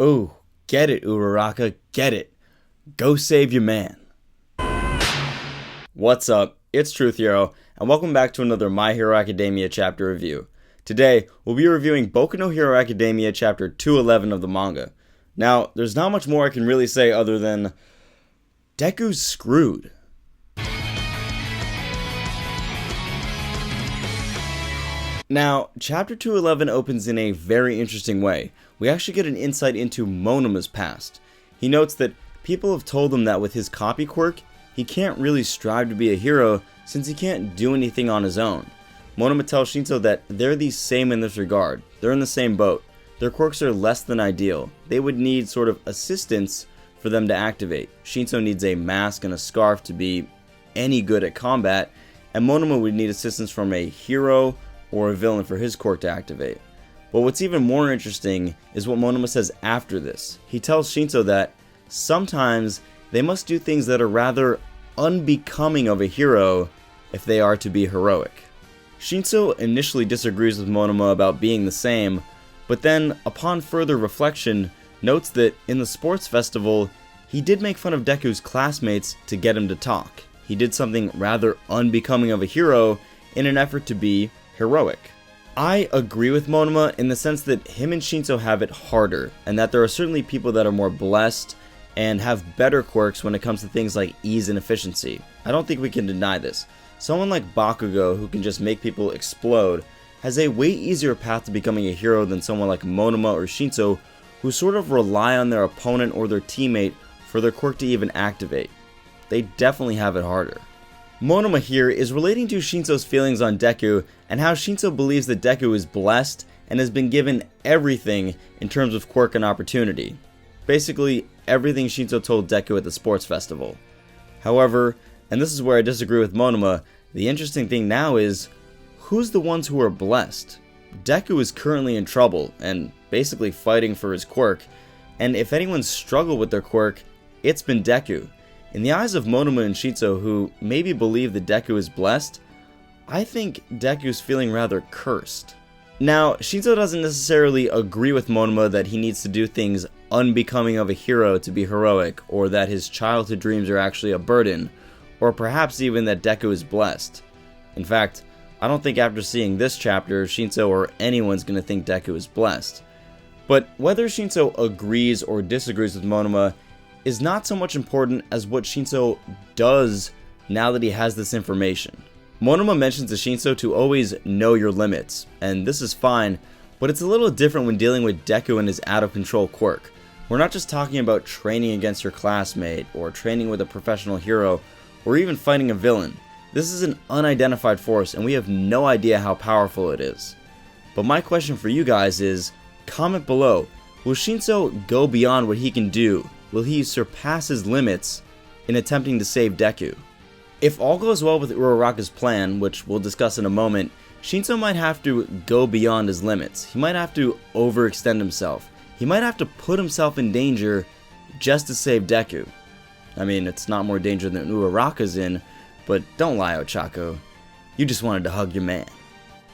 Oh, get it, Uraraka, get it. Go save your man. What's up? It's Truth Hero, and welcome back to another My Hero Academia chapter review. Today, we'll be reviewing Boku no Hero Academia chapter 211 of the manga. Now, there's not much more I can really say other than Deku's screwed. Now, chapter 211 opens in a very interesting way. We actually get an insight into Monoma's past. He notes that people have told him that with his copy quirk, he can't really strive to be a hero since he can't do anything on his own. Monoma tells Shinso that they're the same in this regard. They're in the same boat. Their quirks are less than ideal. They would need sort of assistance for them to activate. Shinso needs a mask and a scarf to be any good at combat, and Monoma would need assistance from a hero or a villain for his quirk to activate. But what's even more interesting is what Monoma says after this. He tells Shinso that sometimes they must do things that are rather unbecoming of a hero if they are to be heroic. Shinso initially disagrees with Monoma about being the same, but then, upon further reflection, notes that in the sports festival, he did make fun of Deku's classmates to get him to talk. He did something rather unbecoming of a hero in an effort to be heroic. I agree with Monoma in the sense that him and Shinso have it harder, and that there are certainly people that are more blessed and have better quirks when it comes to things like ease and efficiency. I don't think we can deny this. Someone like Bakugo, who can just make people explode, has a way easier path to becoming a hero than someone like Monoma or Shinso, who sort of rely on their opponent or their teammate for their quirk to even activate. They definitely have it harder. Monoma here is relating to Shinso's feelings on Deku and how Shinso believes that Deku is blessed and has been given everything in terms of quirk and opportunity. Basically, everything Shinso told Deku at the sports festival. However, and this is where I disagree with Monoma, the interesting thing now is, who's the ones who are blessed? Deku is currently in trouble and basically fighting for his quirk, and if anyone's struggled with their quirk, it's been Deku. In the eyes of Monoma and Shinso, who maybe believe that Deku is blessed, I think Deku's feeling rather cursed. Now, Shinso doesn't necessarily agree with Monoma that he needs to do things unbecoming of a hero to be heroic, or that his childhood dreams are actually a burden, or perhaps even that Deku is blessed. In fact, I don't think after seeing this chapter, Shinso or anyone's gonna think Deku is blessed. But whether Shinso agrees or disagrees with Monoma is not so much important as what Shinso does now that he has this information. Monoma mentions to Shinso to always know your limits, and this is fine, but it's a little different when dealing with Deku and his out-of-control quirk. We're not just talking about training against your classmate, or training with a professional hero, or even fighting a villain. This is an unidentified force, and we have no idea how powerful it is. But my question for you guys is, comment below, will Shinso go beyond what he can do? Will he surpass his limits in attempting to save Deku? If all goes well with Uraraka's plan, which we'll discuss in a moment, Shinso might have to go beyond his limits. He might have to overextend himself. He might have to put himself in danger just to save Deku. I mean, it's not more danger than Uraraka's in, but don't lie, Ochako. You just wanted to hug your man.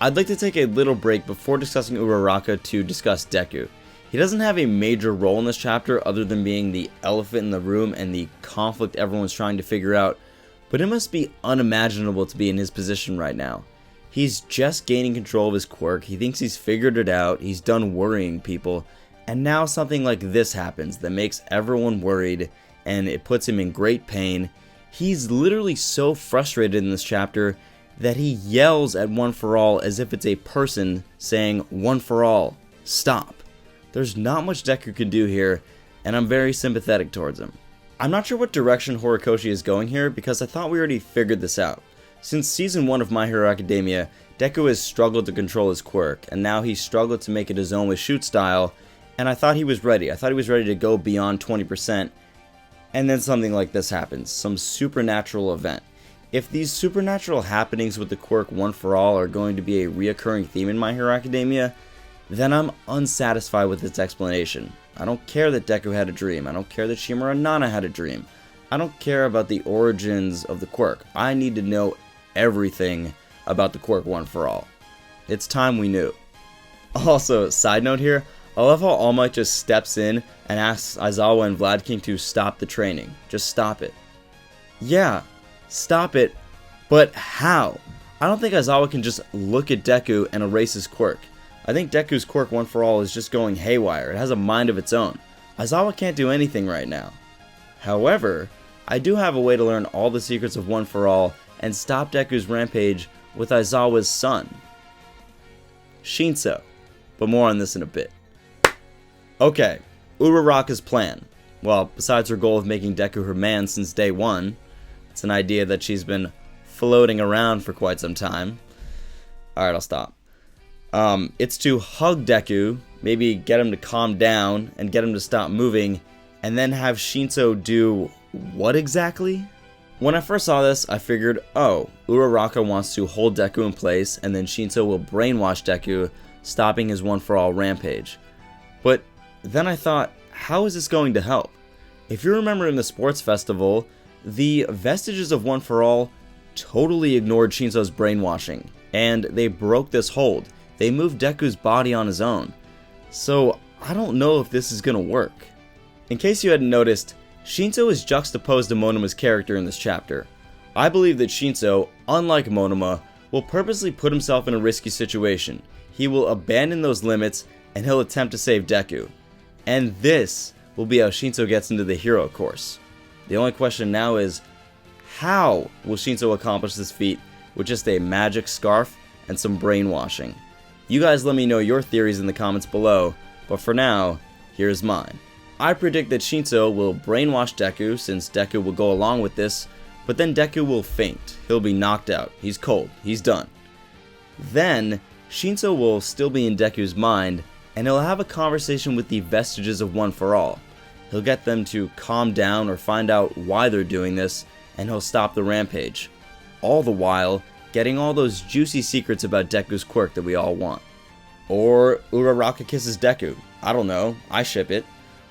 I'd like to take a little break before discussing Uraraka to discuss Deku. He doesn't have a major role in this chapter other than being the elephant in the room and the conflict everyone's trying to figure out, but it must be unimaginable to be in his position right now. He's just gaining control of his quirk, he thinks he's figured it out, he's done worrying people, and now something like this happens that makes everyone worried and it puts him in great pain. He's literally so frustrated in this chapter that he yells at One For All as if it's a person saying, "One for all, stop." There's not much Deku can do here, and I'm very sympathetic towards him. I'm not sure what direction Horikoshi is going here because I thought we already figured this out. Since season 1 of My Hero Academia, Deku has struggled to control his quirk, and now he's struggled to make it his own with shoot style, and I thought he was ready. I thought he was ready to go beyond 20%, and then something like this happens, some supernatural event. If these supernatural happenings with the quirk One For All are going to be a reoccurring theme in My Hero Academia, then I'm unsatisfied with its explanation. I don't care that Deku had a dream. I don't care that Shimura and Nana had a dream. I don't care about the origins of the quirk. I need to know everything about the quirk One For All. It's time we knew. Also, side note here, I love how All Might just steps in and asks Aizawa and Vlad King to stop the training. Just stop it. Yeah, stop it, but how? I don't think Aizawa can just look at Deku and erase his quirk. I think Deku's quirk One For All is just going haywire. It has a mind of its own. Aizawa can't do anything right now. However, I do have a way to learn all the secrets of One For All and stop Deku's rampage with Aizawa's son, Shinso. But more on this in a bit. Okay, Uraraka's plan. Well, besides her goal of making Deku her man since day one, it's an idea that she's been floating around for quite some time. Alright, I'll stop. It's to hug Deku, maybe get him to calm down and get him to stop moving, and then have Shinso do what exactly? When I first saw this, I figured, oh, Uraraka wants to hold Deku in place, and then Shinso will brainwash Deku, stopping his One For All rampage. But then I thought, how is this going to help? If you remember in the sports festival, the vestiges of One For All totally ignored Shinso's brainwashing, and they broke this hold. They moved Deku's body on his own. So I don't know if this is gonna work. In case you hadn't noticed, Shinso is juxtaposed to Monoma's character in this chapter. I believe that Shinso, unlike Monoma, will purposely put himself in a risky situation. He will abandon those limits and he'll attempt to save Deku. And this will be how Shinso gets into the hero course. The only question now is, how will Shinso accomplish this feat with just a magic scarf and some brainwashing? You guys let me know your theories in the comments below, but for now, here's mine. I predict that Shinso will brainwash Deku, since Deku will go along with this, but then Deku will faint. He'll be knocked out. He's cold. He's done. Then, Shinso will still be in Deku's mind, and he'll have a conversation with the vestiges of One For All. He'll get them to calm down or find out why they're doing this, and he'll stop the rampage. All the while, getting all those juicy secrets about Deku's quirk that we all want. Or Uraraka kisses Deku. I don't know. I ship it.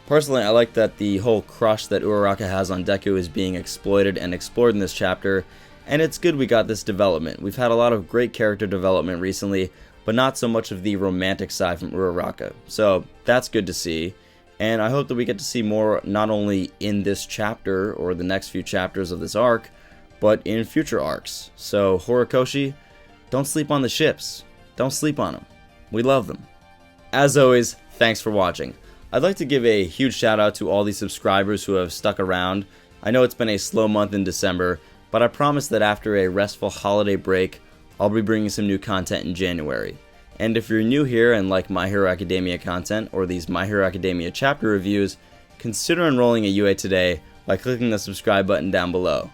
Personally, I like that the whole crush that Uraraka has on Deku is being exploited and explored in this chapter, and it's good we got this development. We've had a lot of great character development recently, but not so much of the romantic side from Uraraka. So that's good to see, and I hope that we get to see more not only in this chapter or the next few chapters of this arc, but in future arcs. So Horikoshi, don't sleep on the ships. Don't sleep on them. We love them. As always, thanks for watching. I'd like to give a huge shout out to all the subscribers who have stuck around. I know it's been a slow month in December, but I promise that after a restful holiday break, I'll be bringing some new content in January. And if you're new here and like My Hero Academia content or these My Hero Academia chapter reviews, consider enrolling at UA today by clicking the subscribe button down below.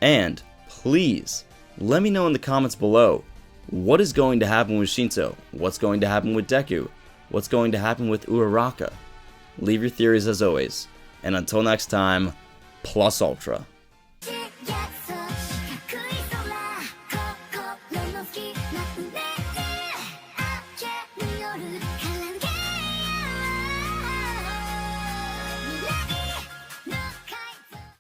And please, let me know in the comments below, what is going to happen with Shinso? What's going to happen with Deku? What's going to happen with Uraraka? Leave your theories as always. And until next time, plus ultra.